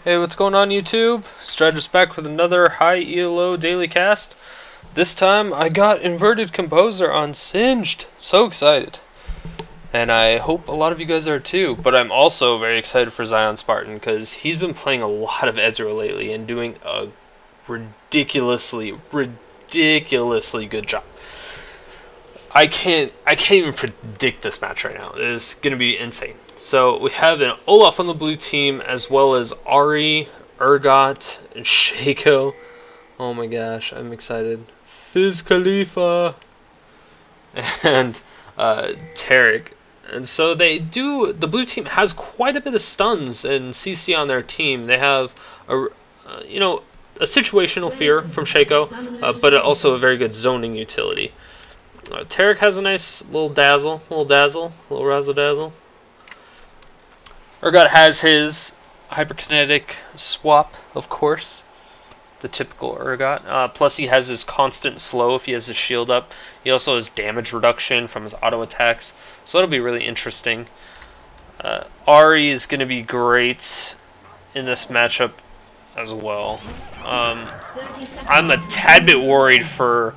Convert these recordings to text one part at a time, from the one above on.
Hey, what's going on YouTube? Stratus back with another high ELO daily cast. This time I got InvertedComposer on Singed. So excited. And I hope a lot of you guys are too. But I'm also very excited for ZionSpartan because he's been playing a lot of Ezreal lately and doing a ridiculously good job. I can't even predict this match right now. It is going to be insane. So we have an Olaf on the blue team, as well as Ahri, Urgot, and Shaco. Oh my gosh, I'm excited. Fizz, Khalifa, and Taric. And so the blue team has quite a bit of stuns and CC on their team. They have a situational fear from Shaco, but also a very good zoning utility. Taric has a nice little razzle-dazzle. Urgot has his hyperkinetic swap, of course. The typical Urgot. Plus he has his constant slow if he has his shield up. He also has damage reduction from his auto attacks. So that'll be really interesting. Ahri is going to be great in this matchup as well. I'm a tad bit worried for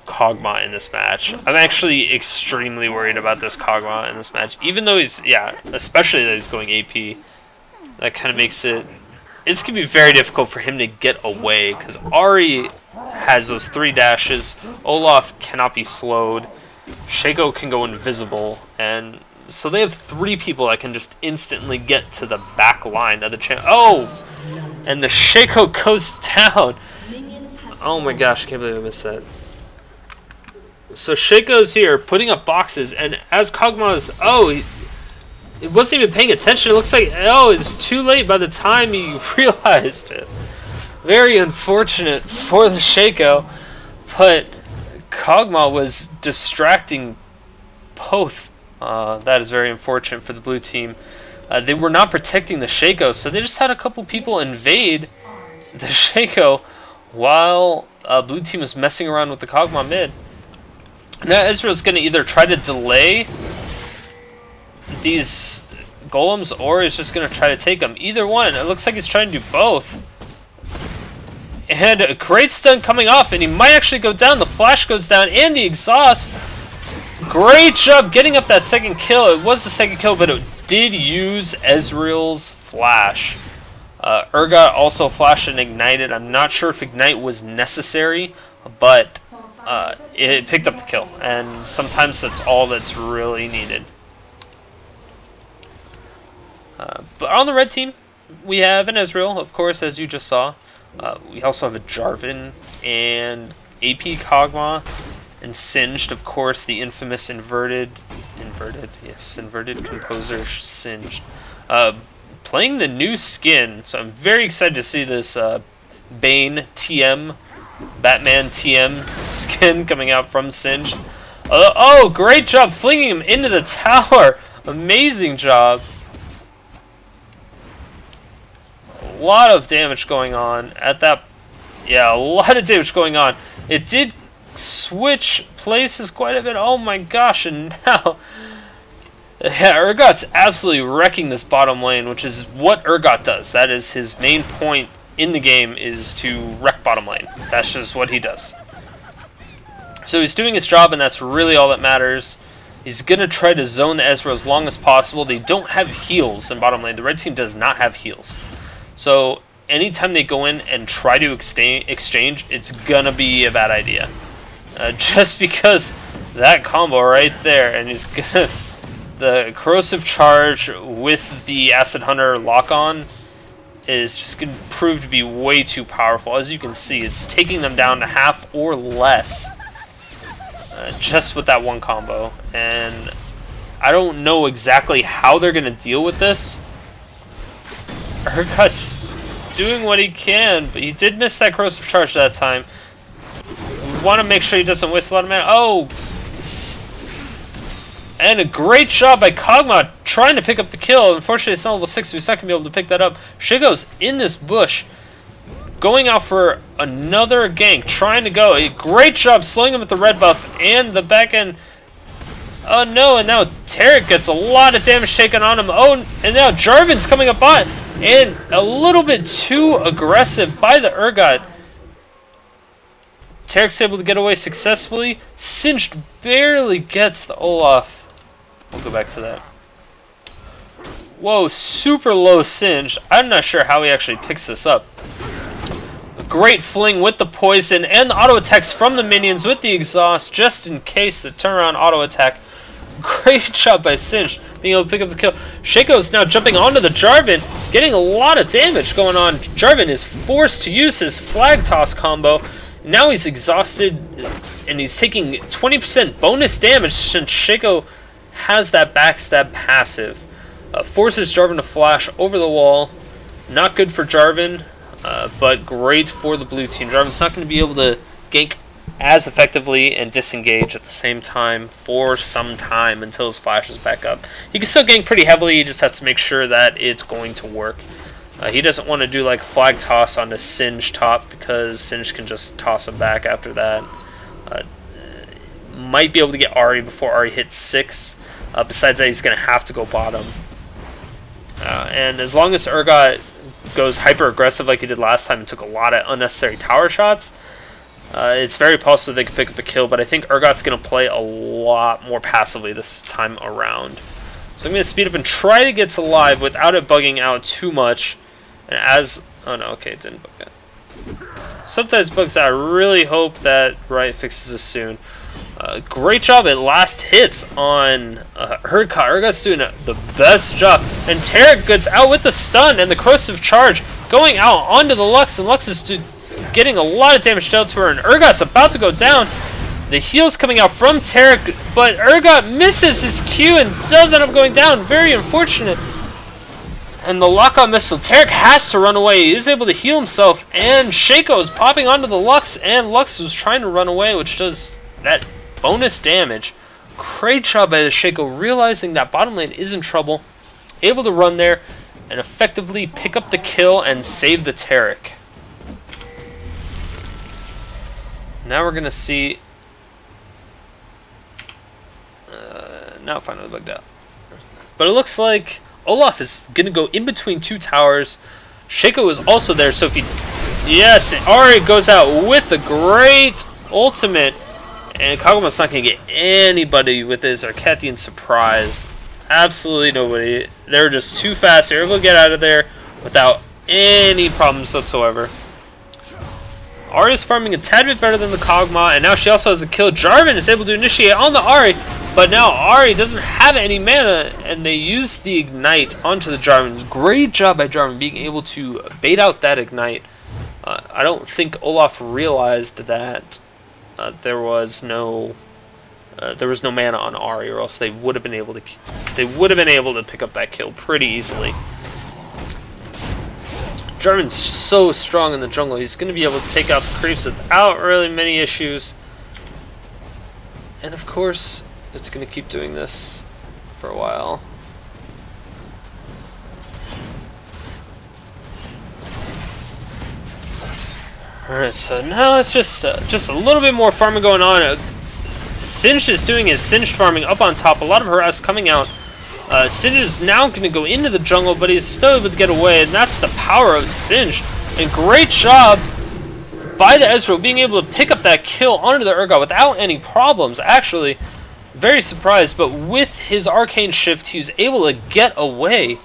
Kog'Maw in this match. I'm actually extremely worried about this Kog'Maw in this match. Even though he's, especially that he's going AP. That kind of makes it's going to be very difficult for him to get away. Because Ahri has those 3 dashes. Olaf cannot be slowed. Shaco can go invisible. And so they have 3 people that can just instantly get to the back line of the channel. Oh! And the Shaco goes down. Oh my gosh, I can't believe I missed that. So Shaco's here, putting up boxes, and as Kog'Maw is, he wasn't even paying attention. It looks like, it's too late by the time he realized it. Very unfortunate for the Shaco, but Kog'Maw was distracting both. That is very unfortunate for the blue team. They were not protecting the Shaco, so they just had a couple people invade the Shaco while blue team was messing around with the Kog'Maw mid. Now Ezreal's going to either try to delay these golems or is just going to try to take them. Either one. It looks like he's trying to do both. And a great stun coming off, and he might actually go down. The flash goes down and the exhaust. Great job getting up that second kill. It was the second kill, but it did use Ezreal's flash. Urgot also flashed and ignited. I'm not sure if ignite was necessary, but it picked up the kill, and sometimes that's all that's really needed. But on the red team, we have an Ezreal, of course, as you just saw. We also have a Jarvin and AP Kog'Maw, and Singed, of course, the infamous InvertedComposer Singed. Playing the new skin, so I'm very excited to see this Bane TM. Batman TM skin coming out from Singed. Oh, great job flinging him into the tower. Amazing job. A lot of damage going on at that. Yeah, a lot of damage going on. It did switch places quite a bit. Oh my gosh, and now Urgot's absolutely wrecking this bottom lane, which is what Urgot does. That is his main point in the game, is to wreck bottom lane. That's just what he does. So he's doing his job, and that's really all that matters. He's going to try to zone the Ezreal as long as possible. They don't have heals in bottom lane. The red team does not have heals. So anytime they go in and try to exchange, it's going to be a bad idea. Just because that combo right there, and he's going to... The corrosive charge with the Acid Hunter lock-on is just going to prove to be way too powerful. As you can see, it's taking them down to half or less just with that one combo. And I don't know exactly how they're going to deal with this. Urgot's doing what he can, but he did miss that corrosive charge that time. We want to make sure he doesn't waste a lot of mana. Oh! And a great job by Kog'Maw trying to pick up the kill. Unfortunately, it's not level 6, so he's not going to be able to pick that up. Shaco's in this bush, going out for another gank, trying to go. A great job slowing him with the red buff and the back end. Oh no, and now Taric gets a lot of damage taken on him. Oh, and now Jarvin's coming up on. And a little bit too aggressive by the Urgot. Taric's able to get away successfully. Singed barely gets the Olaf. We'll go back to that. Whoa, super low Singed. I'm not sure how he actually picks this up. A great fling with the poison and the auto attacks from the minions with the exhaust just in case the turnaround auto attack. Great job by Singed being able to pick up the kill. Shaco is now jumping onto the Jarvin, getting a lot of damage going on. Jarvin is forced to use his flag toss combo. Now he's exhausted, and he's taking 20% bonus damage since Shaco has that backstab passive. Forces Jarvin to flash over the wall. Not good for Jarvin, but great for the blue team. Jarvin's not going to be able to gank as effectively and disengage at the same time for some time until his flash is back up. He can still gank pretty heavily, he just has to make sure that it's going to work. He doesn't want to do like flag toss on the Singed top because Singed can just toss him back after that. Might be able to get Ahri before Ahri hits 6. Besides that, he's going to have to go bottom. And as long as Urgot goes hyper aggressive like he did last time and took a lot of unnecessary tower shots, it's very possible they could pick up a kill, but I think Urgot's going to play a lot more passively this time around. So I'm going to speed up and try to get to live without it bugging out too much. And as... oh no, okay, it didn't bug out. Sometimes bugs out. I really hope that Riot fixes this soon. Great job at last hits on Urgot. Urgot's doing the best job. And Taric gets out with the stun and the corrosive charge going out onto the Lux. And Lux is getting a lot of damage dealt to her. And Urgot's about to go down. The heal's coming out from Taric, but Urgot misses his Q and does end up going down. Very unfortunate. And the lock-on missile, Taric has to run away. He is able to heal himself, and Shaco is popping onto the Lux, and Lux was trying to run away, which does that bonus damage. Great job by the Shaco, realizing that bottom lane is in trouble, able to run there and effectively pick up the kill and save the Taric. Now we're going to see... now finally bugged out. But it looks like Olaf is going to go in between two towers. Shaco is also there, so if he... yes, Ahri goes out with a great ultimate. And Kog'Maw's not going to get anybody with his Arcadian surprise. Absolutely nobody. They're just too fast. They're able to get out of there without any problems whatsoever. Ahri is farming a tad bit better than the Kog'Maw, and now she also has a kill. Jarvin is able to initiate on the Ahri, but now Ahri doesn't have any mana, and they use the Ignite onto the Jarvin. Great job by Jarvin being able to bait out that Ignite. I don't think Olaf realized that there was no mana on Ahri, or else they would have been able to pick up that kill pretty easily. Jarvin's so strong in the jungle. He's going to be able to take out the creeps without really many issues. And of course, it's going to keep doing this for a while. Alright, so now it's just a little bit more farming going on. Singed is doing his Singed farming up on top. A lot of harass coming out. Singed is now going to go into the jungle, but he's still able to get away, and that's the power of Singed. And great job by the Ezreal being able to pick up that kill onto the Urgot without any problems. Actually, very surprised, but with his Arcane Shift, he was able to get away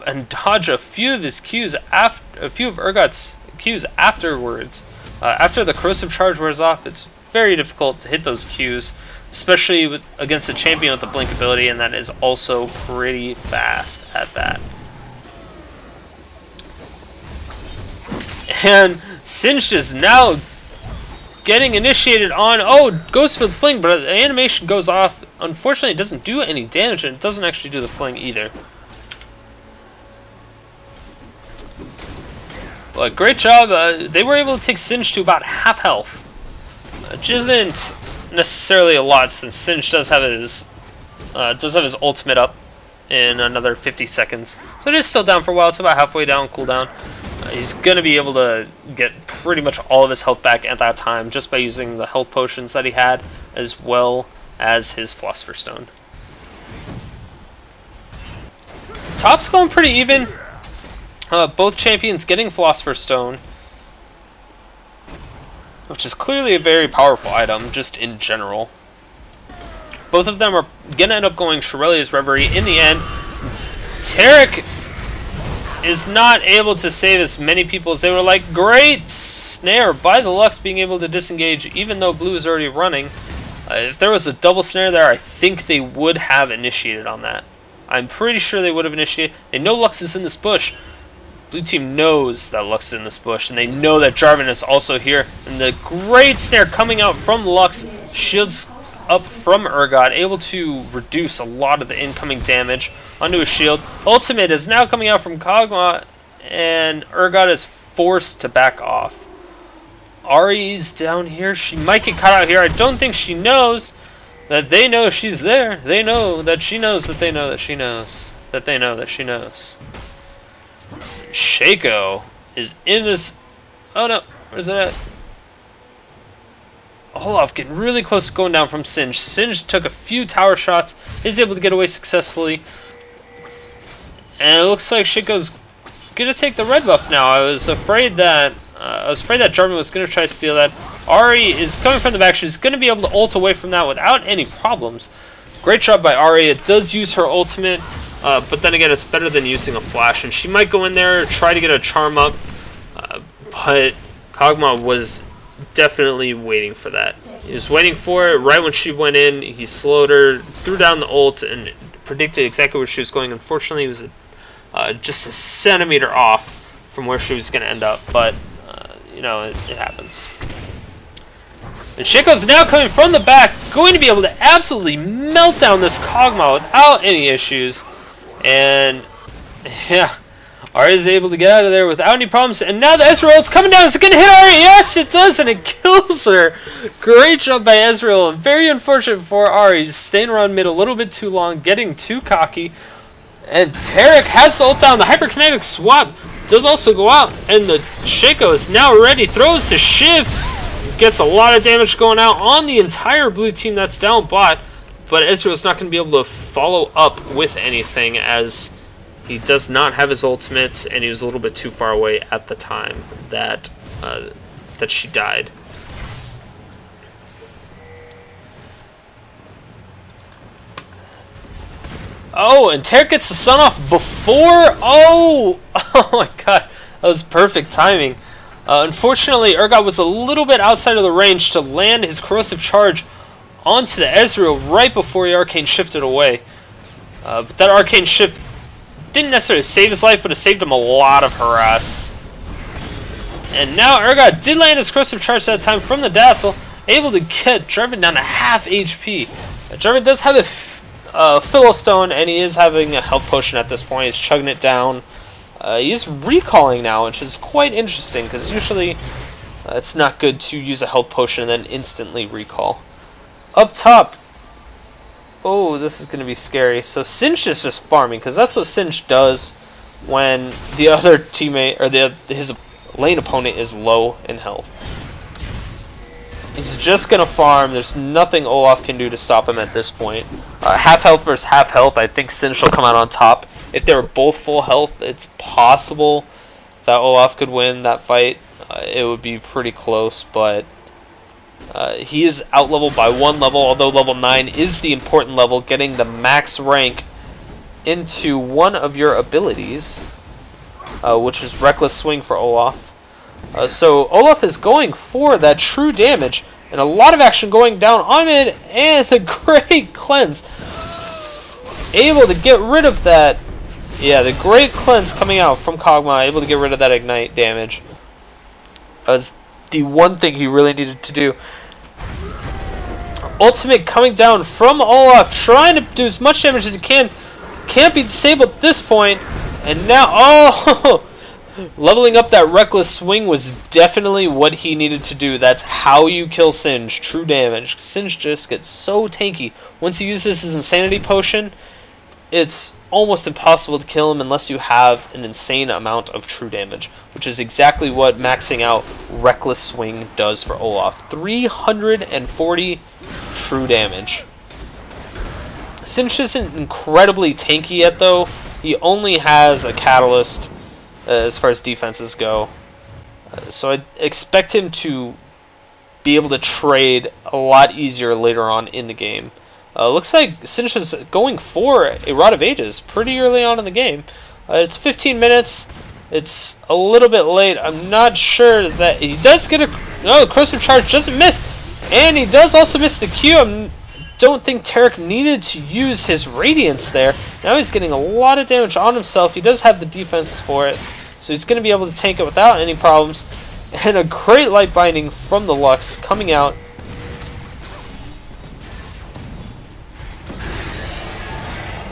and dodge a few of his Qs, a few of Urgot's Qs afterwards. After the corrosive charge wears off, it's very difficult to hit those Qs, especially against a champion with the blink ability, and that is also pretty fast at that. And Singed is now getting initiated on. Oh, goes for the fling, but the animation goes off. Unfortunately, it doesn't do any damage, and it doesn't actually do the fling either. But great job. They were able to take Singed to about half health, which isn't necessarily a lot, since Singed does have his ultimate up in another 50 seconds. So it is still down for a while. It's about halfway down cooldown. He's going to be able to get pretty much all of his health back at that time just by using the health potions that he had, as well as his Philosopher's Stone. Top's going pretty even. Both champions getting Philosopher's Stone, which is clearly a very powerful item, just in general. Both of them are going to end up going Shurelya's Reverie in the end. Taric is not able to save as many people as they were like. Great snare by the Lux being able to disengage, even though blue is already running. If there was a double snare there, I think they would have initiated on that. I'm pretty sure they would have initiated. They know Lux is in this bush. Blue team knows that Lux is in this bush, and they know that Jarvin is also here. And the great snare coming out from Lux shields up from Urgot, able to reduce a lot of the incoming damage onto his shield. Ultimate is now coming out from Kog'Maw, and Urgot is forced to back off. Ahri's down here. She might get caught out here. I don't think she knows that they know she's there. They know that she knows that they know that she knows that they know that she knows. Shaco is in this. Oh no, where's it at? Olaf getting really close to going down from Singe. Singe took a few tower shots, is able to get away successfully. And it looks like Shaco's gonna take the red buff now. I was afraid that Jarvin was gonna try to steal that. Ahri is coming from the back. She's gonna be able to ult away from that without any problems. Great job by Ahri. It does use her ultimate, but then again, it's better than using a flash. And she might go in there, try to get a charm up, but Kog'Maw was definitely waiting for that. He was waiting for it right when she went in. He slowed her, threw down the ult, and predicted exactly where she was going. Unfortunately, it was just a centimeter off from where she was going to end up, but you know, it happens. And Shaco's now coming from the back, going to be able to absolutely melt down this Kog'Maw without any issues. And yeah, Ahri is able to get out of there without any problems. And now the Ezreal is coming down. Is it going to hit Ahri? Yes, it does, and it kills her. Great job by Ezreal. And very unfortunate for Ahri, staying around mid a little bit too long, getting too cocky. And Taric has the ult down. The hyperkinetic swap does also go out. And the Shaco is now ready. Throws his Shiv. Gets a lot of damage going out on the entire blue team that's down bot. But Ezreal's not going to be able to follow up with anything, as he does not have his ultimate, and he was a little bit too far away at the time that that she died. Oh, and Taric gets the sun off before. Oh my god, that was perfect timing. Unfortunately, Urgot was a little bit outside of the range to land his corrosive charge onto the Ezreal right before the arcane shifted away. But that arcane shift didn't necessarily save his life, but it saved him a lot of harass. And now Urgot did land his corrosive charge that time from the Dazzle, able to get Jarvin down to half HP. Jarvin does have a Philistone, and he is having a health potion at this point. He's chugging it down. He's recalling now, which is quite interesting, because usually it's not good to use a health potion and then instantly recall. Up top, oh, this is going to be scary. So Singe is just farming, because that's what Singe does when the other teammate, or his lane opponent, is low in health. He's just going to farm. There's nothing Olaf can do to stop him at this point. Half health versus half health. I think Singe will come out on top. If they were both full health, it's possible that Olaf could win that fight. It would be pretty close, but he is out-leveled by 1 level, although level 9 is the important level, getting the max rank into one of your abilities, which is Reckless Swing for Olaf. So Olaf is going for that true damage, and a lot of action going down on mid, and the great cleanse. Able to get rid of that. Yeah, the great cleanse coming out from Kog'Maw, able to get rid of that ignite damage. Was the one thing he really needed to do. Ultimate coming down from Olaf, trying to do as much damage as he can. Can't be disabled at this point. And now, oh, leveling up that Reckless Swing was definitely what he needed to do. That's how you kill Singe, true damage. Singe just gets so tanky. Once he uses his Insanity Potion, it's almost impossible to kill him unless you have an insane amount of true damage, which is exactly what maxing out Reckless Swing does for Olaf. 340 true damage. Singe isn't incredibly tanky yet, though. He only has a Catalyst, as far as defenses go. So I expect him to be able to trade a lot easier later on in the game. Looks like Singed is going for a Rod of Ages pretty early on in the game. It's 15 minutes. It's a little bit late. I'm not sure that he does get a... No, the Corrosive Charge doesn't miss. And he does also miss the Q. I don't think Taric needed to use his Radiance there. Now he's getting a lot of damage on himself. He does have the defense for it. So he's going to be able to tank it without any problems. And a great Light Binding from the Lux coming out.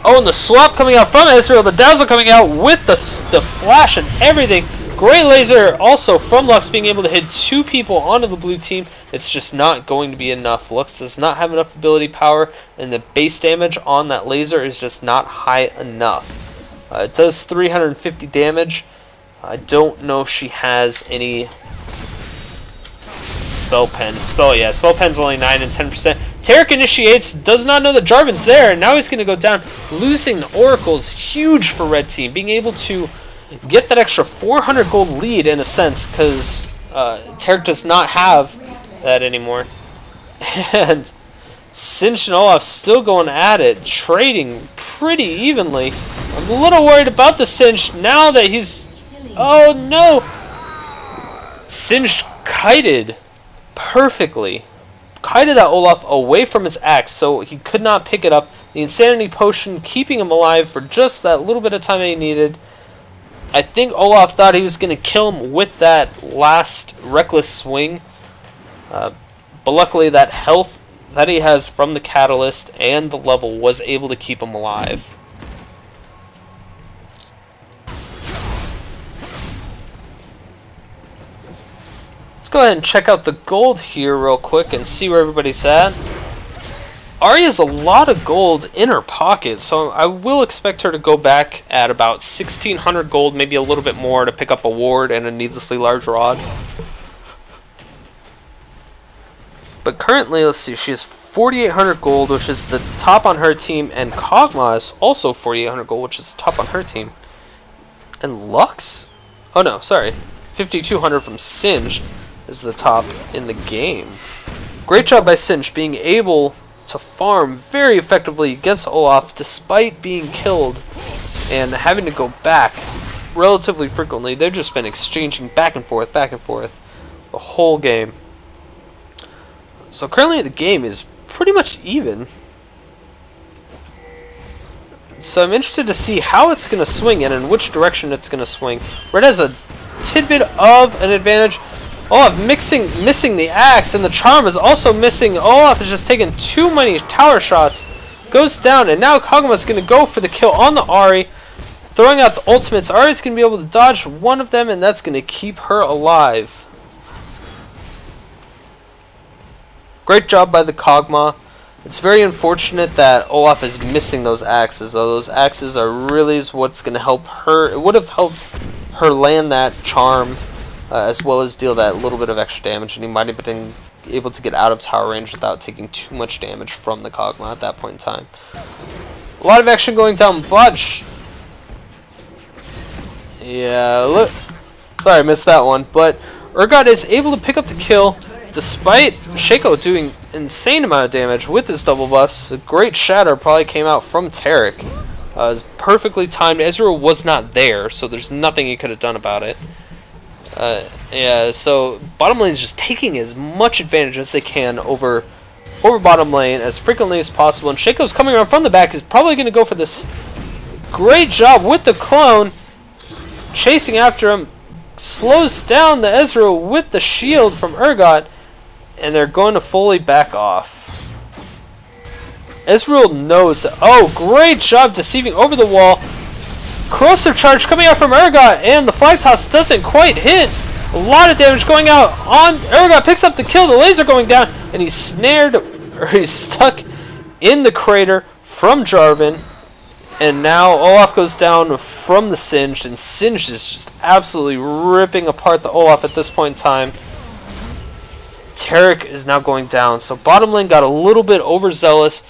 Oh, and the swap coming out from Ezreal. The Dazzle coming out with the flash and everything. Great laser also from Lux being able to hit 2 people onto the blue team. It's just not going to be enough. Lux does not have enough ability power, and the base damage on that laser is just not high enough. It does 350 damage. I don't know if she has any Spell Pen. Spell Pen's only 9 and 10%. Taric initiates, does not know that Jarvin's there, and now he's going to go down. Losing the Oracle's huge for red team. Being able to get that extra 400 gold lead in a sense, because Taric does not have that anymore. And Singed and Olaf still going at it, trading pretty evenly. I'm a little worried about the Singed now that he's... Oh no! Singed kited perfectly. Kited that Olaf away from his axe so he could not pick it up. The Insanity Potion keeping him alive for just that little bit of time that he needed. I think Olaf thought he was going to kill him with that last reckless swing. But luckily that health that he has from the Catalyst and the level was able to keep him alive. Go ahead and check out the gold here real quick and see where everybody's at. Ahri has a lot of gold in her pocket, so I will expect her to go back at about 1,600 gold, maybe a little bit more to pick up a ward and a needlessly large rod. But currently, let's see, she has 4,800 gold, which is the top on her team, and Kog'Maw is also 4,800 gold, which is the top on her team. And Lux? Oh no, sorry. 5,200 from Singed is the top in the game. Great job by Singed being able to farm very effectively against Olaf despite being killed and having to go back relatively frequently. They've just been exchanging back and forth the whole game. So currently the game is pretty much even. So I'm interested to see how it's going to swing and in which direction it's going to swing. Red has a tidbit of an advantage. Olaf missing the axe, and the charm is also missing. Olaf is just taking too many tower shots. Goes down, and now Kog'Maw is going to go for the kill on the Ahri. Throwing out the ultimates. Ahri's going to be able to dodge one of them, and that's going to keep her alive. Great job by the Kog'Maw. It's very unfortunate that Olaf is missing those axes, though. Those axes are really what's going to help her. It would have helped her land that charm, as well as deal that little bit of extra damage, and he might have been able to get out of tower range without taking too much damage from the Kog'Maw at that point in time. A lot of action going down Budge. Yeah, look. Sorry, I missed that one. But Urgot is able to pick up the kill, despite Shaco doing insane amount of damage with his double buffs. A great shatter probably came out from Taric. It was perfectly timed. Ezreal was not there, so there's nothing he could have done about it. Yeah, so bottom lane is just taking as much advantage as they can over bottom lane as frequently as possible. And Shaco's coming around from the back. Is probably going to go for this. Great job with the clone. Chasing after him. Slows down the Ezreal with the shield from Urgot. And they're going to fully back off. Ezreal knows that. Oh, great job deceiving over the wall. Corrosive Charge coming out from Urgot, and the flag toss doesn't quite hit. A lot of damage going out on Urgot. Picks up the kill, the laser going down, and he's snared, or he's stuck in the crater from Jarvin. And now Olaf goes down from the Singed, and Singed is just absolutely ripping apart the Olaf at this point in time. Taric is now going down, so bottom lane got a little bit overzealous,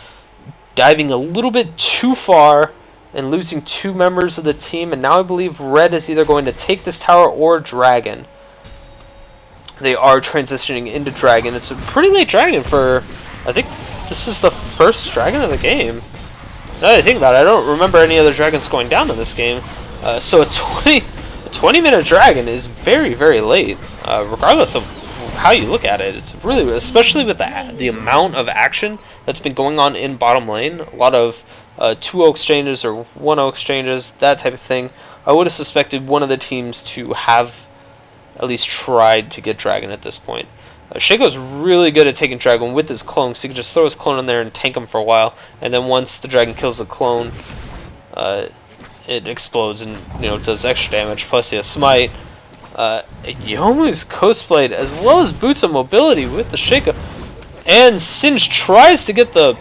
diving a little bit too far, and losing 2 members of the team, and now I believe red is either going to take this tower or dragon. They are transitioning into dragon. It's a pretty late dragon for, I think this is the first dragon of the game. Now that I think about it, I don't remember any other dragons going down in this game. So a 20-minute dragon is very, very late, regardless of how you look at it. It's really, especially with the amount of action that's been going on in bottom lane, a lot of 2-0 exchanges or 1-0 exchanges, that type of thing. I would have suspected one of the teams to have at least tried to get dragon at this point. Shaco's really good at taking dragon with his clone, so he can just throw his clone in there and tank him for a while, and then once the dragon kills the clone, it explodes and does extra damage. Plus he has smite. Youmuu's Coast Blade as well as Boots of Mobility with the Shaco, and Singe tries to get the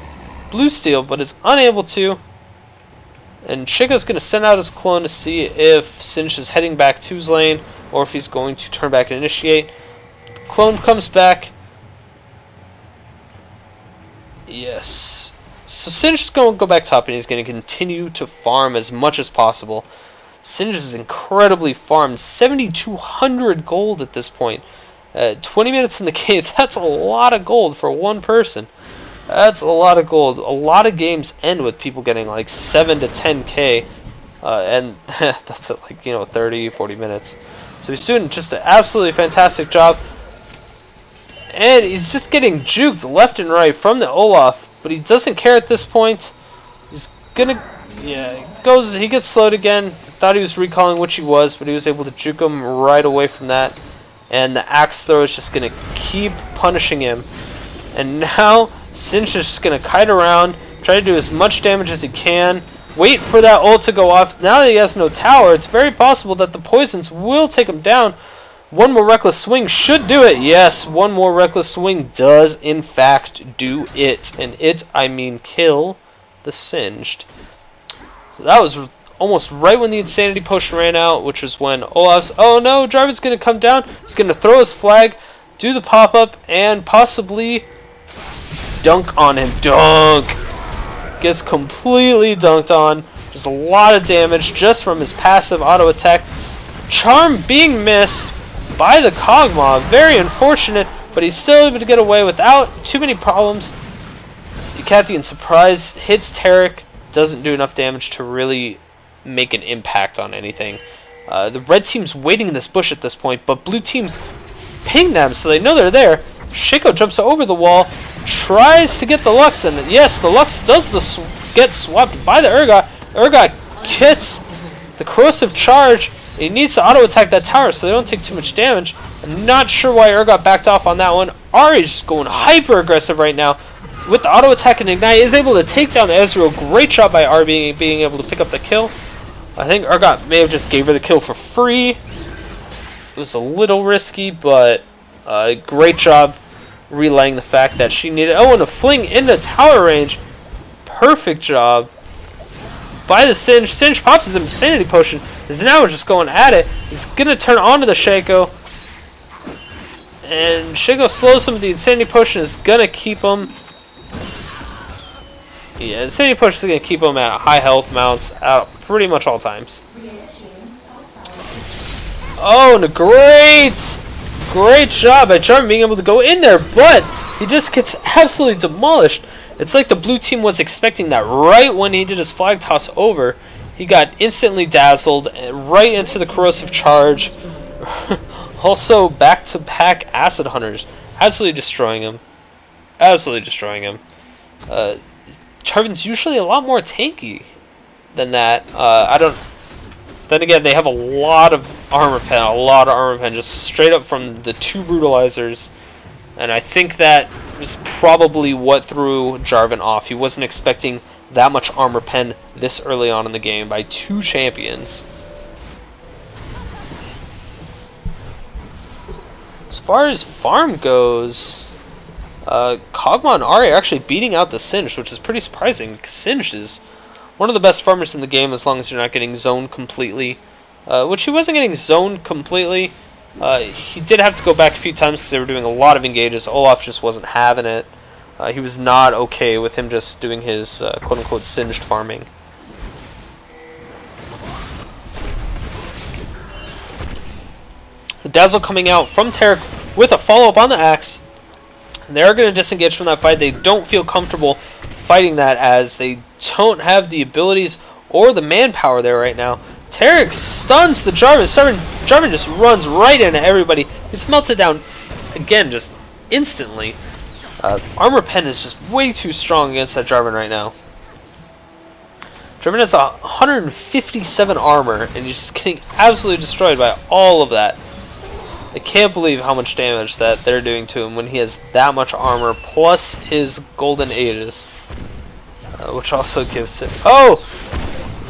blue steel but is unable to, and Shaco's going to send out his clone to see if Singe is heading back to his lane or if he's going to turn back and initiate. Clone comes back. Yes. So Singe is going to go back top and he's going to continue to farm as much as possible. Singe is incredibly farmed, 7,200 gold at this point. 20 minutes in the game, that's a lot of gold for one person. That's a lot of gold. A lot of games end with people getting like 7 to 10k, and that's at like 30, 40 minutes. So he's doing just an absolutely fantastic job. And he's just getting juked left and right from the Olaf, but he doesn't care at this point. He's gonna, he gets slowed again. Thought he was recalling, which he was, but he was able to juke him right away from that. And the axe throw is just gonna keep punishing him. And now Singe is just gonna kite around, try to do as much damage as he can. Wait for that ult to go off. Now that he has no tower, it's very possible that the poisons will take him down. One more reckless swing should do it. Yes, one more reckless swing does in fact do it. And it, I mean kill the Singed. So that was almost right when the Insanity Potion ran out, which was when Olaf's, oh no, Jarvin's going to come down. He's going to throw his flag, do the pop-up, and possibly dunk on him. Dunk! Gets completely dunked on. There's a lot of damage just from his passive auto attack. Charm being missed by the Kog'Maw. Very unfortunate, but he's still able to get away without too many problems. Decathian Surprise hits Taric. Doesn't do enough damage to really make an impact on anything. The red team's waiting in this bush at this point, but blue team ping them so they know they're there. Shaco jumps over the wall, tries to get the Lux, and yes, the Lux does get swapped by the Urgot. Urgot gets the corrosive charge. He needs to auto attack that tower so they don't take too much damage. I'm not sure why Urgot backed off on that one. Ahri's just going hyper aggressive right now. With the auto attack and ignite, is able to take down Ezreal. Great job by Ahri being able to pick up the kill. I think Urgot may have just gave her the kill for free. It was a little risky, but great job relaying the fact that she needed. Oh, and a fling into tower range. Perfect job by the Singe. Singe pops his Insanity Potion. Is now just going at it. He's gonna turn onto the Shaco, and Shaco slows him. The Insanity Potion is gonna keep him. Yeah, Insanity Potion is gonna keep him at high health mounts at pretty much all times. Oh, and a great job by Jarvin being able to go in there, but he just gets absolutely demolished. It's like the blue team was expecting that. Right when he did his flag toss over, he got instantly dazzled right into the corrosive charge. Also, back-to-back acid hunters, absolutely destroying him. Absolutely destroying him. Jarvin's usually a lot more tanky than that. Then again, they have a lot of armor pen, just straight up from the 2 brutalizers, and I think that was probably what threw Jarvin off. He wasn't expecting that much armor pen this early on in the game by 2 champions. As far as farm goes, Kog'Maw and Ahri are actually beating out the Singed, which is pretty surprising, because Singed is one of the best farmers in the game as long as you're not getting zoned completely. Which he wasn't getting zoned completely. He did have to go back a few times because they were doing a lot of engages. Olaf just wasn't having it. He was not okay with him just doing his quote-unquote Singed farming. Dazzle coming out from Taric with a follow-up on the axe. And they're going to disengage from that fight. They don't feel comfortable fighting that as they don't have the abilities or the manpower there right now. Taric stuns the Jarvin. Jarvin just runs right into everybody. It's melted down again just instantly. Armor Pen is just way too strong against that Jarvin right now. Jarvin has 157 armor and he's just getting absolutely destroyed by all of that. I can't believe how much damage that they're doing to him when he has that much armor plus his golden ages, which also gives it. Oh!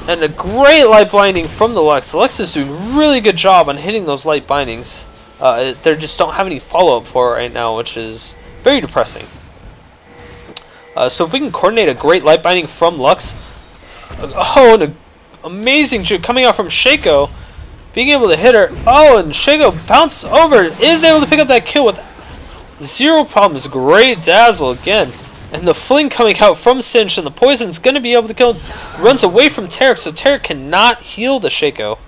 And a great light binding from the Lux. The Lux is doing a really good job on hitting those light bindings. They just don't have any follow-up for it right now, which is very depressing. So if we can coordinate a great light binding from Lux. Oh, and an amazing juke coming out from Shaco. Being able to hit her. Oh, and Shaco bounces over. Is able to pick up that kill with zero problems. Great dazzle again. And the fling coming out from Singed, and the poison's going to be able to kill. Runs away from Taric, so Taric cannot heal the Shaco.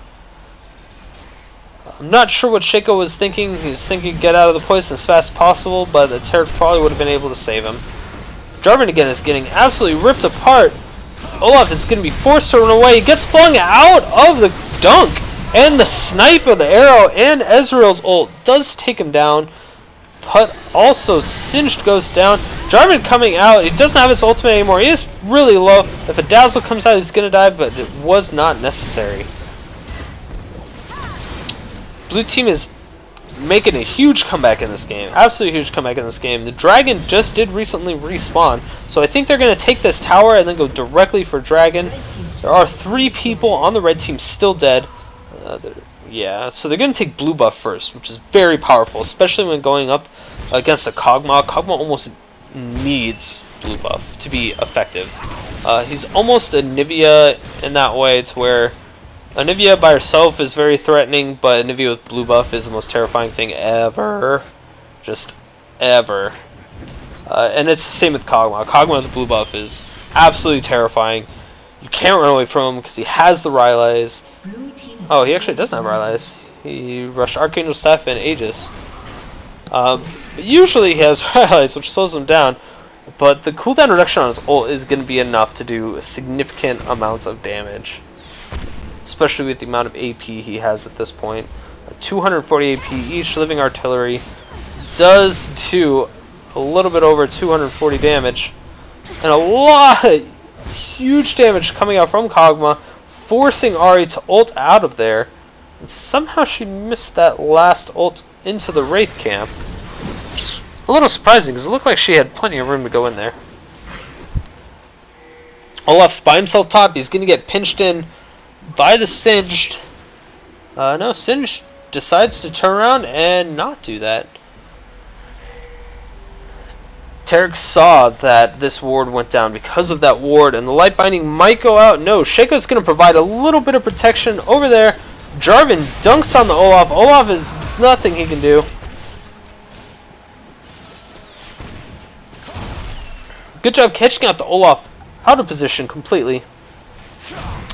I'm not sure what Shaco was thinking. He's thinking get out of the poison as fast as possible, but the Taric probably would have been able to save him. Jarvin again is getting absolutely ripped apart. Olaf is going to be forced to run away. He gets flung out of the dunk. And the snipe of the arrow and Ezreal's ult does take him down. But also Singed goes down. Jarvin coming out. He doesn't have his ultimate anymore. He is really low. If a dazzle comes out, he's going to die, but it was not necessary. Blue team is making a huge comeback in this game. Absolutely huge comeback in this game. The dragon just did recently respawn. So I think they're going to take this tower and then go directly for dragon. There are 3 people on the red team still dead. Yeah, so they're going to take blue buff first, which is very powerful, especially when going up against a Kog'Maw. Kog'Maw almost needs blue buff to be effective. He's almost a Nivea in that way, to where a Nivea by herself is very threatening, but a Nivea with blue buff is the most terrifying thing ever. Just ever. And it's the same with Kog'Maw. Kog'Maw with blue buff is absolutely terrifying. You can't run away from him because he has the Rylai's. Oh, he actually doesn't have Rylai's. He rushed Archangel Staff and Aegis. Usually he has Rylai's, which slows him down. But the cooldown reduction on his ult is going to be enough to do significant amounts of damage. Especially with the amount of AP he has at this point. 240 AP each. Living Artillery does do a little bit over 240 damage. And a lot of huge damage coming out from Kog'Maw, forcing Ahri to ult out of there. And somehow she missed that last ult into the Wraith camp. Just a little surprising, because it looked like she had plenty of room to go in there. Olaf's by himself top. He's going to get pinched in by the Singed. No, Singed decides to turn around and not do that. Taric saw that this ward went down because of that ward, and the light binding might go out. No, Shaco's going to provide a little bit of protection over there. Jarvin dunks on the Olaf. Olaf is nothing he can do. Good job catching out the Olaf out of position completely.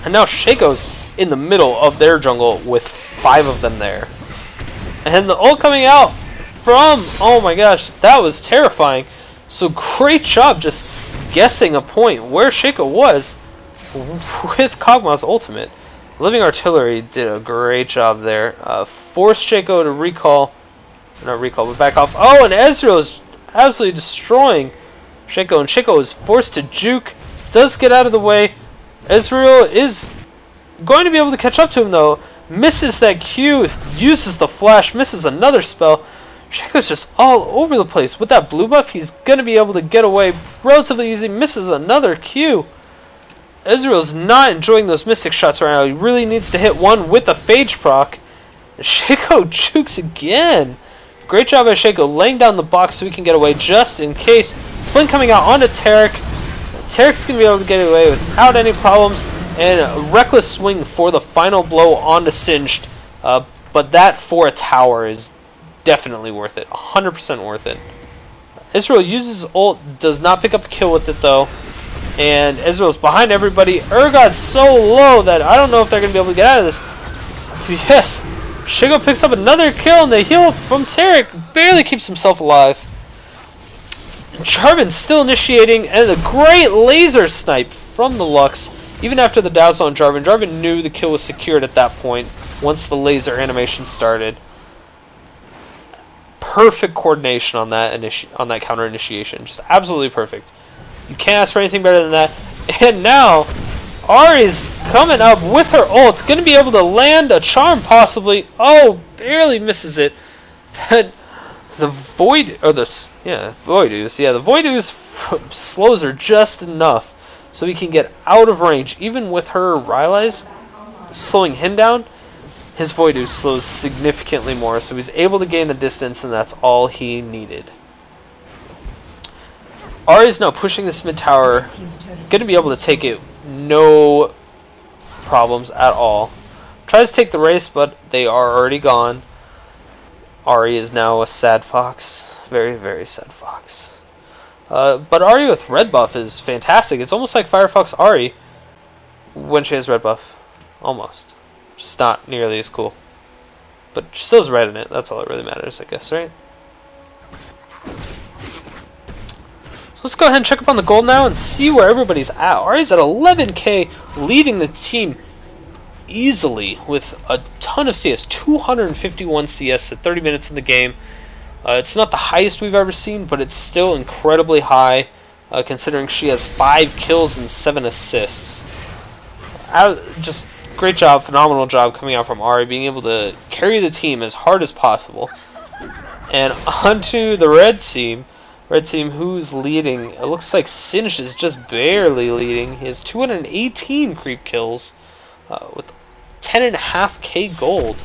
And now Shaco's in the middle of their jungle with 5 of them there. And the ult coming out from, oh my gosh, that was terrifying. So great job just guessing a point where Shaco was with Kog'Maw's ultimate. Living Artillery did a great job there. Forced Shaco to recall. Not recall, but back off. Oh, and Ezreal is absolutely destroying Shaco. And Shaco is forced to juke. Does get out of the way. Ezreal is going to be able to catch up to him, though. Misses that Q. Uses the flash. Misses another spell. Shaco's just all over the place. With that blue buff, he's going to be able to get away relatively easy. Misses another Q. Ezreal's not enjoying those Mystic shots right now. He really needs to hit one with the Phage proc. And Shaco jukes again. Great job by Shaco laying down the box so we can get away just in case. Flint coming out onto Taric. Taric's going to be able to get away without any problems. And a reckless swing for the final blow onto Singed. But that for a tower is definitely worth it. 100% worth it. Ezreal uses his ult, does not pick up a kill with it though. And Ezreal's behind everybody. Urgot's so low that I don't know if they're going to be able to get out of this. Yes, Shaco picks up another kill, and the heal from Taric barely keeps himself alive. Jarvin's still initiating, and a great laser snipe from the Lux. Even after the dazzle on Jarvin, Jarvin knew the kill was secured at that point once the laser animation started. Perfect coordination on that counter initiation. Just absolutely perfect. You can't ask for anything better than that. And now, Ahri's coming up with her ult. Going to be able to land a charm possibly. Oh, barely misses it. The Void, or the Voidooz. Yeah, the Voidooz slows her just enough so he can get out of range. Even with her Rylai's slowing him down, his Voidooz slows significantly more, so he's able to gain the distance, and that's all he needed. Ahri's now pushing this mid tower, going to be able to take it no problems at all. Tries to take the race, but they are already gone. Ahri is now a sad fox. Very, very sad fox. But Ahri with red buff is fantastic. It's almost like Firefox Ahri when she has red buff. Almost. Just not nearly as cool. But she still has red in it. That's all that really matters, I guess, right? So let's go ahead and check up on the gold now and see where everybody's at. Ahri's at 11k, leading the team easily with a ton of CS. 251 CS at 30 minutes in the game. It's not the highest we've ever seen, but it's still incredibly high, considering she has 5 kills and 7 assists. Just great job, phenomenal job coming out from Ahri, being able to carry the team as hard as possible. And onto the red team. Red team, who's leading? It looks like Sinch is just barely leading. He has 218 creep kills with 10.5k gold.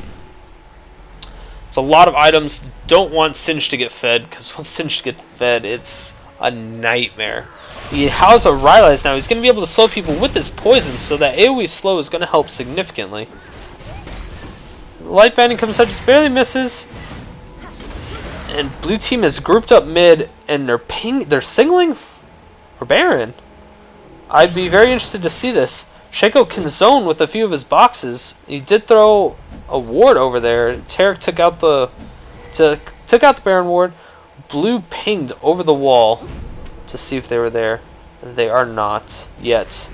It's a lot of items. Don't want Sinch to get fed, because once Sinch gets fed, it's a nightmare. He has a Rylai's now. He's going to be able to slow people with his poison, so that AoE slow is going to help significantly. Light banding comes out, just barely misses. And blue team is grouped up mid, and they're singling for Baron. I'd be very interested to see this. Shaco can zone with a few of his boxes. He did throw a ward over there. Taric took out the Baron ward. Blue pinged over the wall to see if they were there. They are not yet.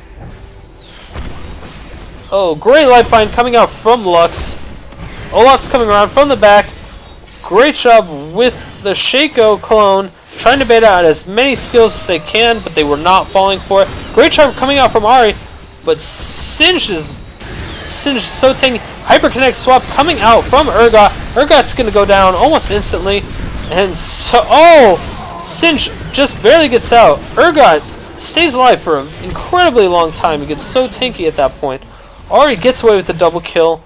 Oh, great light bind coming out from Lux. Olaf's coming around from the back. Great job with the Shaco clone, trying to bait out as many skills as they can, but they were not falling for it. Great job coming out from Ahri, but Sinch is so tanky. Hyperconnect swap coming out from Urgot. Urgot's going to go down almost instantly, and so Sinch just barely gets out. Urgot stays alive for an incredibly long time. He gets so tanky at that point. Ahri gets away with the double kill.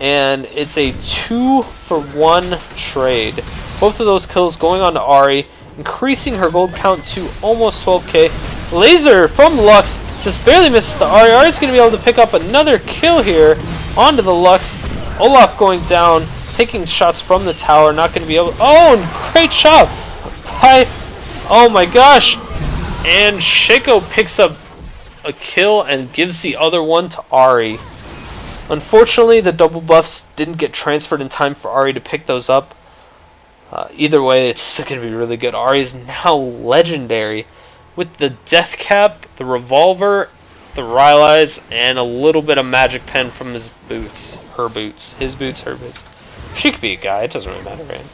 And it's a 2-for-1 trade. Both of those kills going on to Ahri, increasing her gold count to almost 12k. Laser from Lux just barely misses the Ahri. Ahri's going to be able to pick up another kill here onto the Lux. Olaf going down, taking shots from the tower, not going to be able... Oh, and great shot by... Oh my gosh. And Shaco picks up a kill and gives the other one to Ahri. Unfortunately, the double buffs didn't get transferred in time for Ahri to pick those up. Either way, it's still going to be really good. Ahri is now legendary with the death cap, the revolver, the Rylai's, and a little bit of magic pen from his boots. Her boots. His boots, her boots. She could be a guy. It doesn't really matter, right?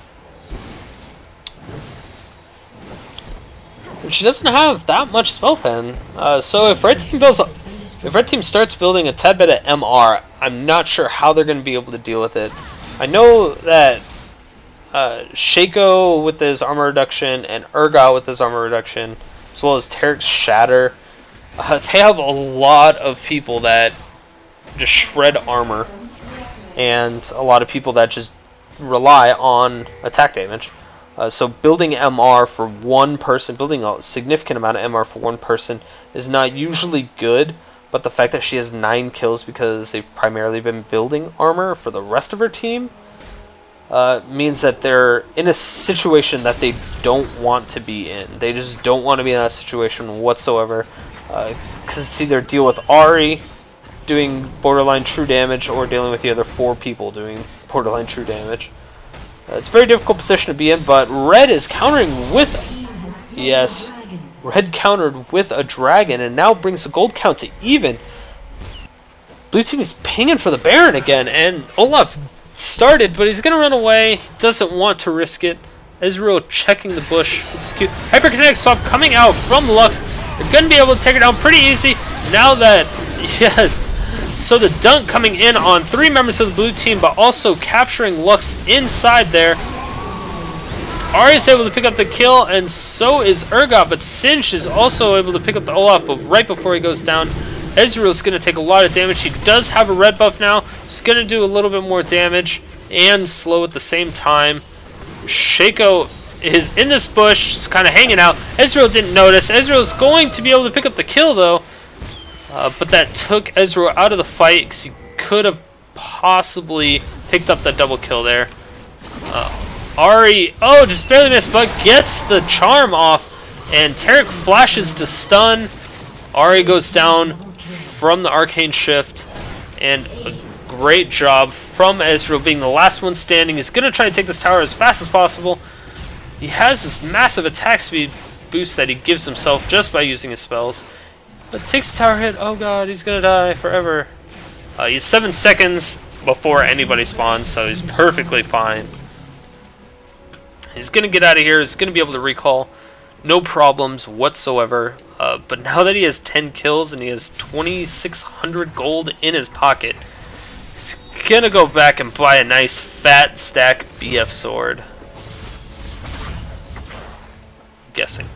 And she doesn't have that much spell pen. So if Red Team starts building a tad bit of MR, I'm not sure how they're going to be able to deal with it. I know that Shaco with his armor reduction and Urgot with his armor reduction, as well as Taric's Shatter, they have a lot of people that just shred armor, and a lot of people that just rely on attack damage. So building MR for one person, building a significant amount of MR for one person is not usually good. But the fact that she has 9 kills because they've primarily been building armor for the rest of her team means that they're in a situation that they don't want to be in. They just don't want to be in that situation whatsoever. Because it's either deal with Ahri doing borderline true damage or dealing with the other 4 people doing borderline true damage. It's a very difficult position to be in, but red is countering with... Yes, red countered with a dragon, and now brings the gold count to even. Blue team is pinging for the Baron again, and Olaf started, but he's going to run away. He doesn't want to risk it. Ezreal checking the bush. It's cute. Hyperkinetic swap coming out from Lux. They're going to be able to take it down pretty easy. Now that, yes. So the dunk coming in on 3 members of the blue team, but also capturing Lux inside there. Ahri is able to pick up the kill, and so is Urgot, but Sinch is also able to pick up the Olaf, but right before he goes down, Ezreal's going to take a lot of damage. He does have a red buff now. He's going to do a little bit more damage and slow at the same time. Shaco is in this bush, just kind of hanging out. Ezreal didn't notice. Ezreal's going to be able to pick up the kill, though. But that took Ezreal out of the fight because he could have possibly picked up that double kill there. Ahri, oh, just barely missed, but gets the charm off. And Taric flashes to stun. Ahri goes down from the Arcane Shift. And a great job from Ezreal being the last one standing. He's going to try to take this tower as fast as possible. He has this massive attack speed boost that he gives himself just by using his spells. But takes a tower hit. Oh god, he's going to die forever. He's 7 seconds before anybody spawns, so he's perfectly fine. He's going to get out of here. He's going to be able to recall. No problems whatsoever. But now that he has 10 kills and he has 2,600 gold in his pocket, he's going to go back and buy a nice fat stack BF sword. I'm guessing.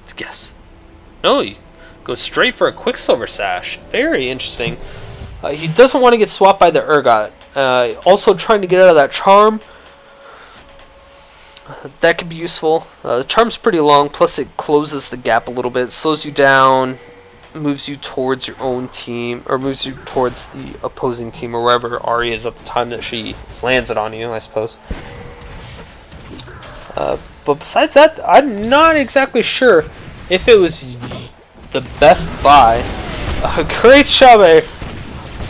Let's guess. No, he goes straight for a Quicksilver Sash. Very interesting. He doesn't want to get swapped by the Urgot. Also trying to get out of that charm. That could be useful. The charm's pretty long, plus it closes the gap a little bit, slows you down, moves you towards your own team, or moves you towards the opposing team, or wherever Ahri is at the time that she lands it on you, I suppose. But besides that, I'm not exactly sure if it was the best buy. Great job,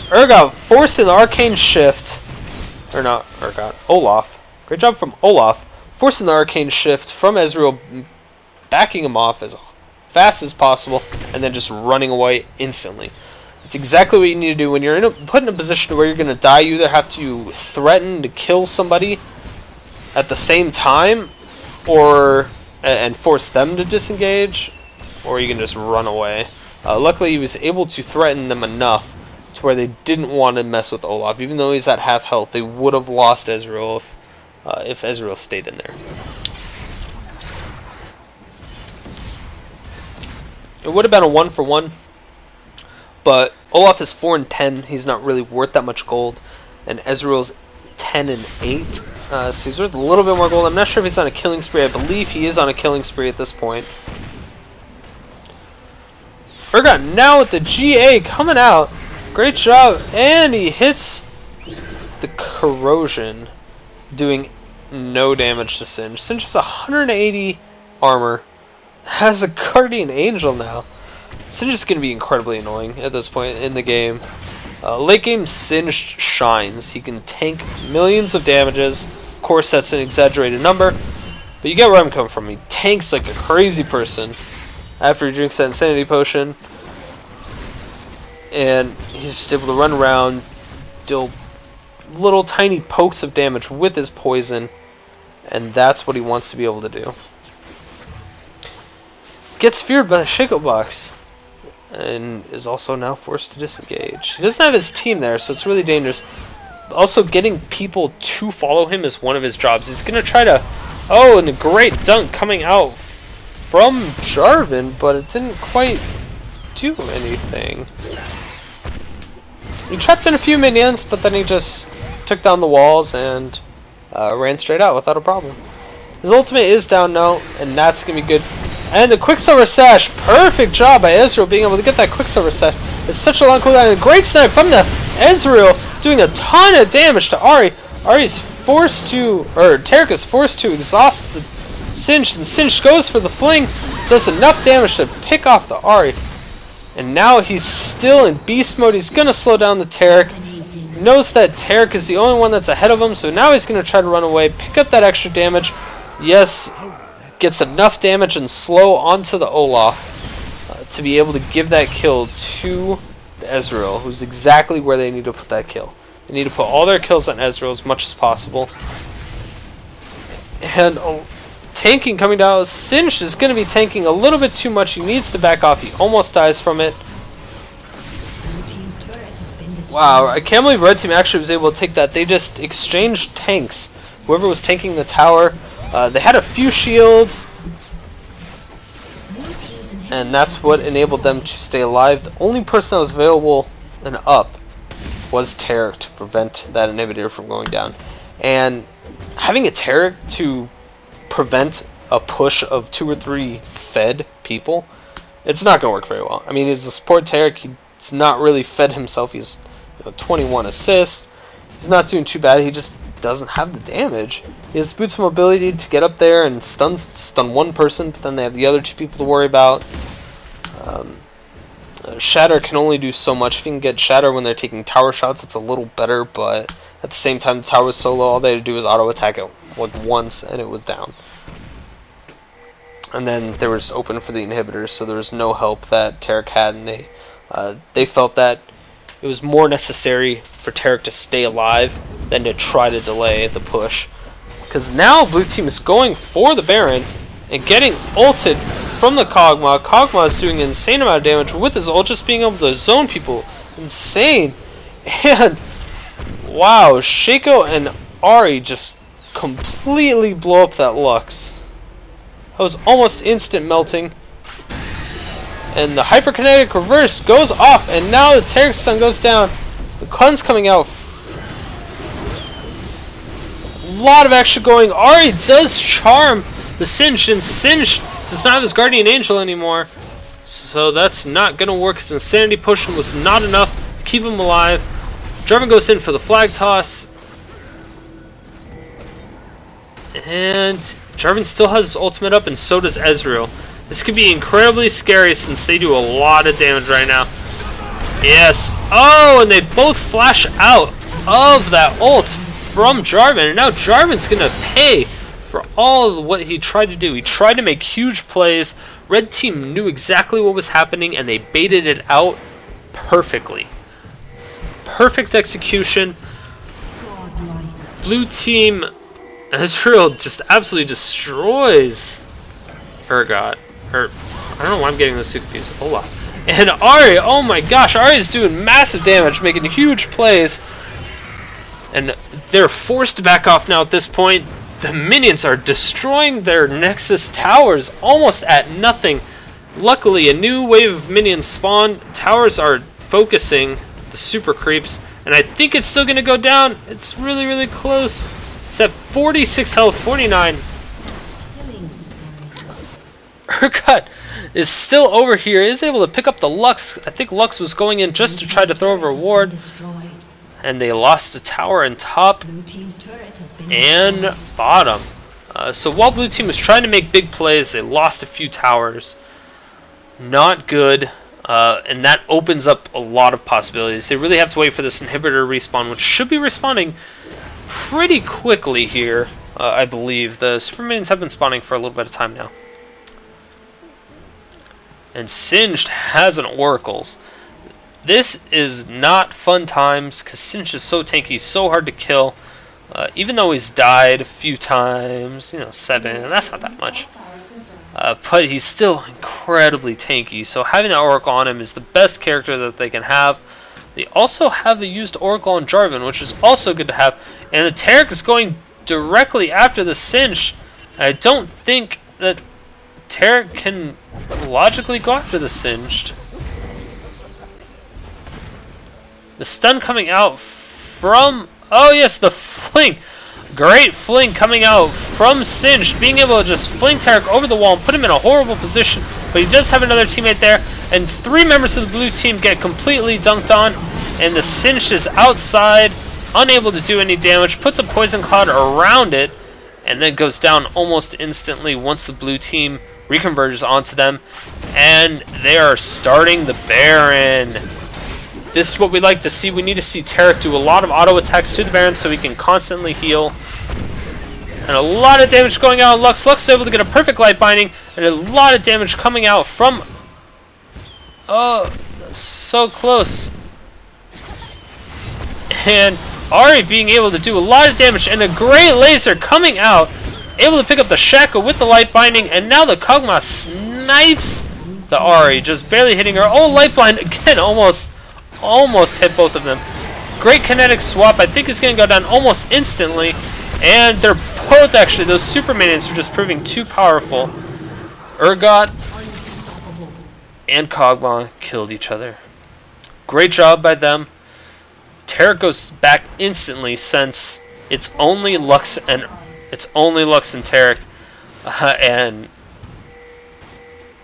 Urgot forcing the Arcane Shift. Or not Urgot, Olaf. Great job from Olaf. Forcing the Arcane Shift from Ezreal, backing him off as fast as possible, and then just running away instantly. It's exactly what you need to do when you're put in a position where you're going to die. You either have to threaten to kill somebody at the same time, and force them to disengage, or you can just run away. Luckily, he was able to threaten them enough to where they didn't want to mess with Olaf. Even though he's at half health, they would have lost Ezreal if Ezreal stayed in there. It would have been a 1-for-1, but Olaf is 4 and 10. He's not really worth that much gold, and Ezreal's 10 and 8. So he's worth a little bit more gold. I'm not sure if he's on a killing spree. I believe he is on a killing spree at this point. Urgot now with the GA coming out. Great job, and he hits the corrosion, doing no damage to Singe. Singe has 180 armor, has a Guardian Angel now. Singe is going to be incredibly annoying at this point in the game. Late game, Singe shines. He can tank millions of damages. Of course, that's an exaggerated number, but you get where I'm coming from. He tanks like a crazy person after he drinks that Insanity Potion, and he's just able to run around, deal little tiny pokes of damage with his poison, and that's what he wants to be able to do. Gets feared by the Shaco box, and is also now forced to disengage. He doesn't have his team there, so it's really dangerous. Also, getting people to follow him is one of his jobs. He's going to try to... Oh, and a great dunk coming out from Jarvin, but it didn't quite do anything. He trapped in a few minions, but then he just took down the walls and ran straight out without a problem. His ultimate is down now, and that's going to be good. And the Quicksilver Sash, perfect job by Ezreal being able to get that Quicksilver Sash. It's such a long cooldown, and a great snipe from the Ezreal, doing a ton of damage to Ahri. Ahri's forced to, or Taric is forced to exhaust the Singe, and Singe goes for the fling, does enough damage to pick off the Ahri. And now he's still in beast mode. He's going to slow down the Taric. He knows that Taric is the only one that's ahead of him, so now he's going to try to run away, pick up that extra damage. Yes, gets enough damage and slow onto the Olaf to be able to give that kill to Ezreal, who's exactly where they need to put that kill. They need to put all their kills on Ezreal as much as possible. And tanking coming down. Singed is going to be tanking a little bit too much. He needs to back off. He almost dies from it. Wow, I can't believe Red Team actually was able to take that. They just exchanged tanks. Whoever was tanking the tower, they had a few shields, and that's what enabled them to stay alive. The only person that was available and up was Taric to prevent that inhibitor from going down. And having a Taric to prevent a push of 2 or 3 fed people, it's not going to work very well. I mean, he's a support Taric. He's not really fed himself. He's 21 assists. He's not doing too bad. He just doesn't have the damage. He has boots mobility to get up there and stun one person, but then they have the other 2 people to worry about. Shatter can only do so much. If you can get Shatter when they're taking tower shots, it's a little better, but at the same time, the tower was so low, all they had to do was auto attack it like once, and it was down. And then they were just open for the inhibitors, so there was no help that Taric had, and they felt that it was more necessary for Taric to stay alive than to try to delay the push. Because now Blue Team is going for the Baron and getting ulted from the Kog'Maw. Kog'Maw is doing an insane amount of damage with his ult, just being able to zone people. Insane. And wow, Shaco and Ahri just completely blow up that Lux. That was almost instant melting. And the hyperkinetic reverse goes off, and now the Taric stun goes down. The cleanse coming out. A lot of action going. Ahri does charm the Singed, and Singed does not have his Guardian Angel anymore. So that's not going to work. His Insanity Potion was not enough to keep him alive. Jarvin goes in for the flag toss. And Jarvin still has his ultimate up, and so does Ezreal. This could be incredibly scary since they do a lot of damage right now. Yes. Oh, and they both flash out of that ult from Jarvin. And now Jarvin's going to pay for all of what he tried to do. He tried to make huge plays. Red Team knew exactly what was happening, and they baited it out perfectly. Perfect execution. Blue Team, Ezreal just absolutely destroys Urgot. Or, I don't know why I'm getting this too confused. Olaf. And Ahri, oh my gosh, Ahri is doing massive damage, making huge plays. And they're forced to back off now at this point. The minions are destroying their Nexus towers almost at nothing. Luckily, a new wave of minions spawned. Towers are focusing the super creeps. And I think it's still going to go down. It's really, really close. It's at 46 health, 49. Urgot is still over here, is able to pick up the Lux. I think Lux was going in just to try to throw over a ward. And they lost the tower in top and bottom. So while Blue Team was trying to make big plays, they lost a few towers. Not good. And that opens up a lot of possibilities. They really have to wait for this inhibitor respawn, which should be respawning pretty quickly here, I believe. The super minions have been spawning for a little bit of time now. And Singed has an Oracles. This is not fun times because Singed is so tanky, so hard to kill. Even though he's died a few times, 7, and that's not that much. But he's still incredibly tanky, so having that Oracle on him is the best character that they can have. They also have a used Oracle on Jarvin, which is also good to have. And the Taric is going directly after the Singed. I don't think that Taric can logically go after the Singed. The stun coming out from... Oh yes, the fling. Great fling coming out from Singed, being able to just fling Taric over the wall and put him in a horrible position. But he does have another teammate there, and 3 members of the blue team get completely dunked on, and the Singed is outside, unable to do any damage, puts a poison cloud around it, and then goes down almost instantly once the blue team reconverges onto them, and they are starting the Baron. This is what we like to see. We need to see Taric do a lot of auto attacks to the Baron so he can constantly heal. And a lot of damage going out on Lux. Lux is able to get a perfect light binding, and a lot of damage coming out from... Oh, so close. And Ahri being able to do a lot of damage, and a great laser coming out. Able to pick up the Shaco with the light binding, and now the Kog'Maw snipes the Ahri, just barely hitting her. Oh, light blind again, almost hit both of them. Great kinetic swap. I think it's going to go down almost instantly. And they're both actually, those super minions are just proving too powerful. Urgot and Kog'Maw killed each other. Great job by them. Taric goes back instantly since it's only Lux and Taric, and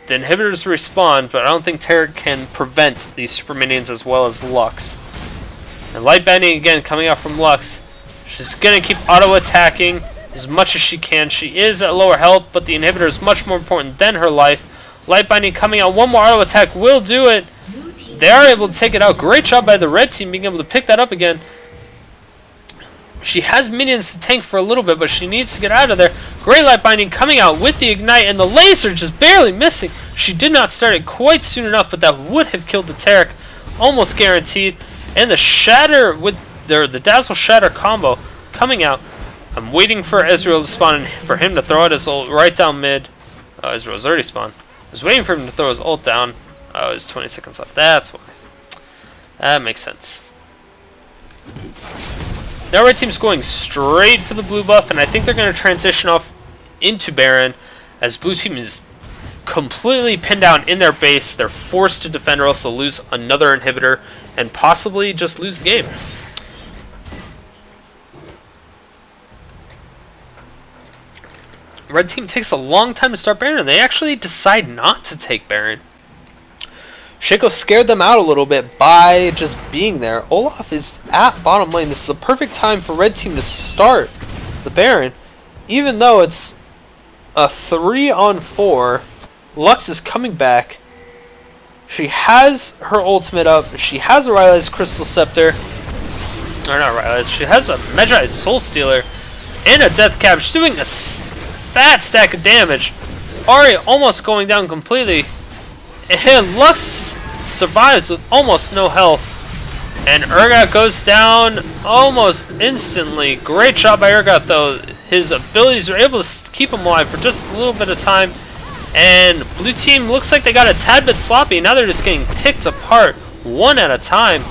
the inhibitors respawn, but I don't think Taric can prevent these super minions as well as Lux. And light bending again coming out from Lux. She's gonna keep auto attacking as much as she can. She is at lower health, but the inhibitor is much more important than her life. Light binding coming out. One more auto attack will do it. They are able to take it out. Great job by the red team being able to pick that up again. She has minions to tank for a little bit, but she needs to get out of there. Great light binding coming out with the ignite, and the laser just barely missing. She did not start it quite soon enough, but that would have killed the Taric, almost guaranteed. And the Shatter with the Dazzle Shatter combo coming out. I'm waiting for Ezreal to spawn and for him to throw out his ult right down mid. Ezreal's already spawned. I was waiting for him to throw his ult down. Oh, there's 20 seconds left. That's why. That makes sense. Now red team's going straight for the blue buff, and I think they're going to transition off into Baron as blue team is completely pinned down in their base. They're forced to defend or else they'll lose another inhibitor and possibly just lose the game. Red team takes a long time to start Baron, and they actually decide not to take Baron. Shaco scared them out a little bit by just being there. Olaf is at bottom lane. This is the perfect time for red team to start the Baron. Even though it's a 3-on-4, Lux is coming back. She has her ultimate up. She has a Rylai's Crystal Scepter. Or not Rylai's. She has a Magi's Soul Stealer and a Death Cap. She's doing a fat stack of damage. Ahri almost going down completely. And Lux survives with almost no health. And Urgot goes down almost instantly. Great job by Urgot, though. His abilities are able to keep him alive for just a little bit of time. And blue team looks like they got a tad bit sloppy. Now they're just getting picked apart one at a time.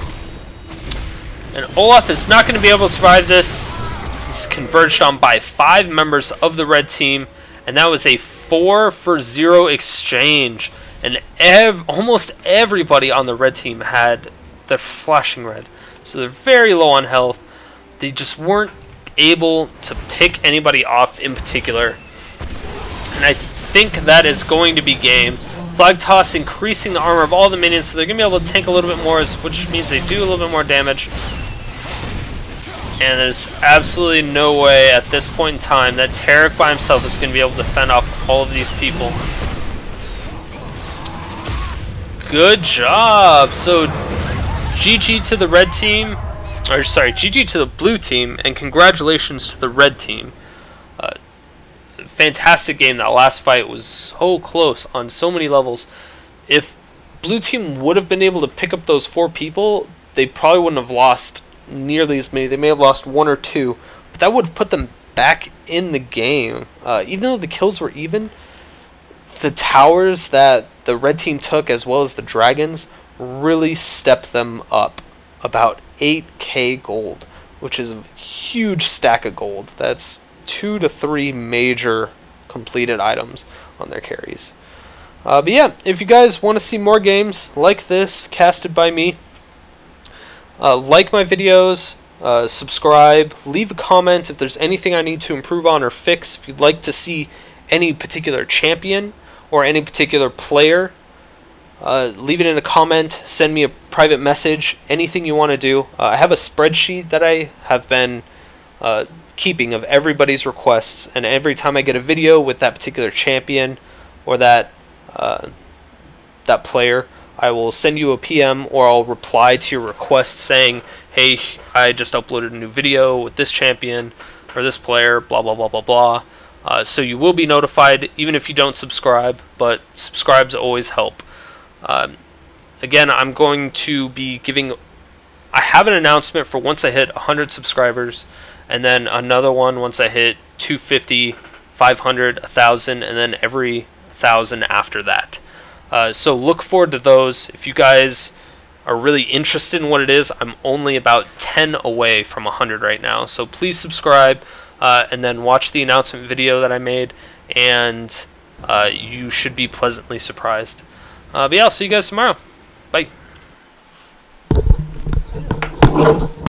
And Olaf is not going to be able to survive this. He's converged on by 5 members of the red team. And that was a 4-for-0 exchange. And almost everybody on the red team had the flashing red. So they're very low on health. They just weren't able to pick anybody off in particular. And I think that is going to be game. Flag Toss increasing the armor of all the minions, so they're going to be able to tank a little bit more, which means they do a little bit more damage. And there's absolutely no way at this point in time that Taric by himself is going to be able to fend off all of these people. Good job. So GG to the red team, or sorry, GG to the blue team, and congratulations to the red team. Fantastic game. That last fight was so close on so many levels. If blue team would have been able to pick up those 4 people, they probably wouldn't have lost nearly as many. They may have lost 1 or 2, but that would have put them back in the game. Even though the kills were even, the towers that the red team took, as well as the dragons, really stepped them up about 8k gold, which is a huge stack of gold. That's 2 to 3 major completed items on their carries. But yeah, if you guys want to see more games like this casted by me, like my videos, subscribe, leave a comment if there's anything I need to improve on or fix. If you'd like to see any particular champion or any particular player, leave it in a comment, send me a private message, anything you want to do. I have a spreadsheet that I have been keeping of everybody's requests, and every time I get a video with that particular champion or that that player, I will send you a PM or I'll reply to your request saying, hey, I just uploaded a new video with this champion or this player, blah, blah, blah, blah, blah. So you will be notified even if you don't subscribe, but subscribes always help. Again, I'm going to be giving... I have an announcement for once I hit 100 subscribers, and then another one once I hit 250, 500, 1,000, and then every 1,000 after that. So look forward to those. If you guys are really interested in what it is, I'm only about 10 away from 100 right now. So please subscribe, and then watch the announcement video that I made, and you should be pleasantly surprised. But yeah, I'll see you guys tomorrow. Bye.